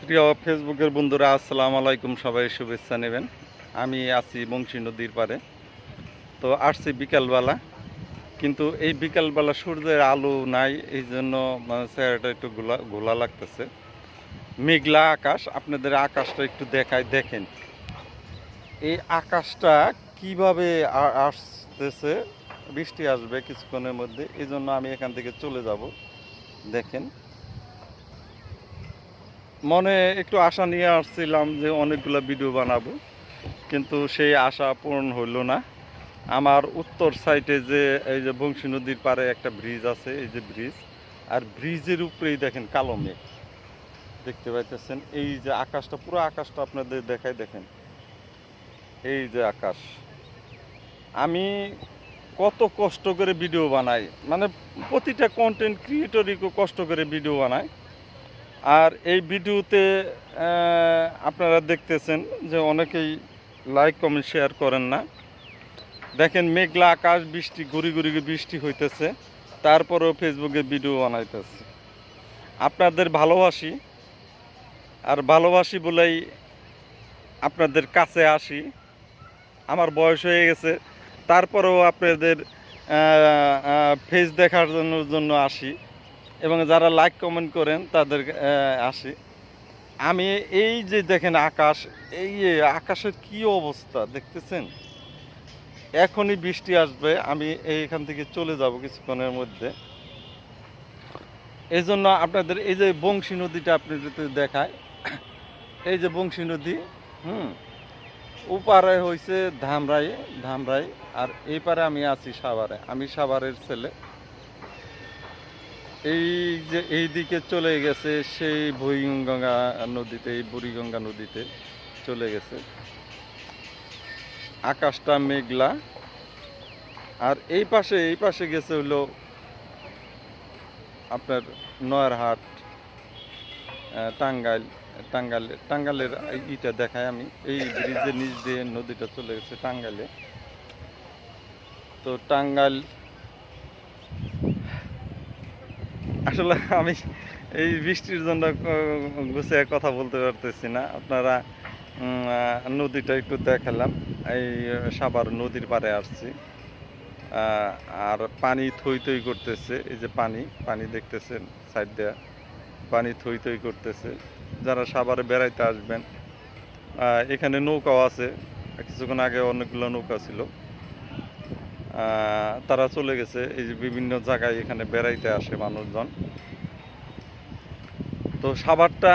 প্রিয় ফেসবুকের বন্ধুরা, আসসালামু আলাইকুম। সবাই শুভেচ্ছা নেবেন। আমি আছি বংশী নদীর পাড়ে। তো আসছি বিকালবেলা, কিন্তু এই বিকালবেলা সূর্যের আলো নাই, এই জন্য চেহারাটা একটু ঘোলা ঘোলা লাগতেছে। মেঘলা আকাশ, আপনাদের আকাশটা একটু দেখায়, দেখেন এই আকাশটা কিভাবে আসতেছে। বৃষ্টি আসবে কিছুক্ষণের মধ্যে, এই জন্য আমি এখান থেকে চলে যাব। দেখেন, মনে একটু আশা নিয়ে আসছিলাম যে অনেকগুলো ভিডিও বানাবো, কিন্তু সেই আশা পূরণ হইল না। আমার উত্তর সাইডে যে এই যে বংশী নদীর পাড়ে একটা ব্রিজ আছে, এই যে ব্রিজ, আর ব্রিজের উপরেই দেখেন কালো মেঘ দেখতে পাইতেছেন। এই যে আকাশটা, পুরো আকাশটা আপনাদের দেখাই, দেখেন এই যে আকাশ। আমি কত কষ্ট করে ভিডিও বানাই, মানে প্রতিটা কন্টেন্ট ক্রিয়েটরই কষ্ট করে ভিডিও বানায়। আর এই ভিডিওতে আপনারা দেখতেছেন যে অনেকেই লাইক কমেন্ট শেয়ার করেন না। দেখেন মেঘলা আকাশ, বৃষ্টি ঘুরি ঘুরি বৃষ্টি হইতেছে, তারপরেও ফেসবুকে ভিডিও বানাইতেছে। আপনাদের ভালোবাসি, আর ভালোবাসি বলেই আপনাদের কাছে আসি। আমার বয়স হয়ে গেছে, তারপরেও আপনাদের ফেস দেখার জন্য আসি, এবং যারা লাইক কমেন্ট করেন তাদের আসি। আমি এই যে দেখেন আকাশ, এই আকাশের কি অবস্থা দেখতেছেন। এখনই বৃষ্টি আসবে, আমি এইখান থেকে চলে যাব কিছুক্ষণের মধ্যে। এই জন্য আপনাদের এই যে বংশী নদীটা আপনি যদি দেখায়, এই যে বংশী নদী, ওপারে হয়েছে ধামরাই, আর এই পারে আমি আছি সাভারে। আমি সাভারের ছেলে। এই যে এই দিকে চলে গেছে সেই বুড়িগঙ্গা নদীতে, এই বুড়িগঙ্গা নদীতে চলে গেছে। আকাশটা মেঘলা। আর এই পাশে গেছে হলো আপনার নয়ারহাট, টাঙ্গাইলের ইটা দেখায় আমি। এই ব্রিজের নিচ দিয়ে নদীটা চলে গেছে টাঙ্গাইলে। তো টাঙ্গাইল, আসলে আমি এই বৃষ্টির জন্য গুছিয়ে কথা বলতে পারতেছি না। আপনারা নদীটা একটু দেখালাম। এই সাভার নদীর পাড়ে আসছি, আর পানি থই থই করতেছে। এই যে পানি দেখতেছেন সাইড দেয়া, পানি থই থই করতেছে। যারা সাভারে বেড়াইতে আসবেন, এখানে নৌকাও আছে। কিছুক্ষণ আগে অনেকগুলো নৌকা ছিল, তারা চলে গেছে। এই যে বিভিন্ন জায়গায় এখানে বেড়াইতে আসে মানুষজন। তো সাভারটা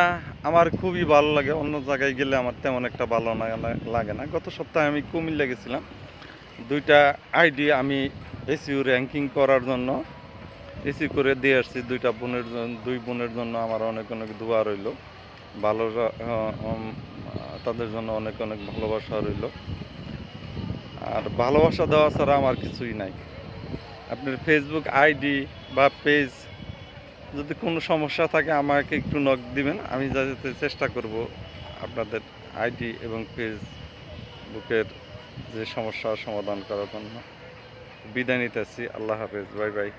আমার খুবই ভালো লাগে, অন্য জায়গায় গেলে আমার তেমন একটা ভালো লাগে না। গত সপ্তাহে আমি কুমিল্লা গেছিলাম, 2টা আইডি আমি এসইউ র্যাঙ্কিং করার জন্য এসি করে দিয়ে আসছি। 2 বোনের জন্য আমার অনেক অনেক দোয়া রইল, ভালো তাদের জন্য অনেক অনেক ভালোবাসা রইল। আর ভালোবাসা দেওয়া ছাড়া আমার কিছুই নাই। আপনার ফেসবুক আইডি বা পেজ যদি কোনো সমস্যা থাকে আমাকে একটু নক দিবেন, আমি যাতে চেষ্টা করব আপনাদের আইডি এবং ফেসবুকের যে সমস্যার সমাধান করার জন্য। বিদায় নিতেছি, আল্লাহ হাফেজ, বাই বাই।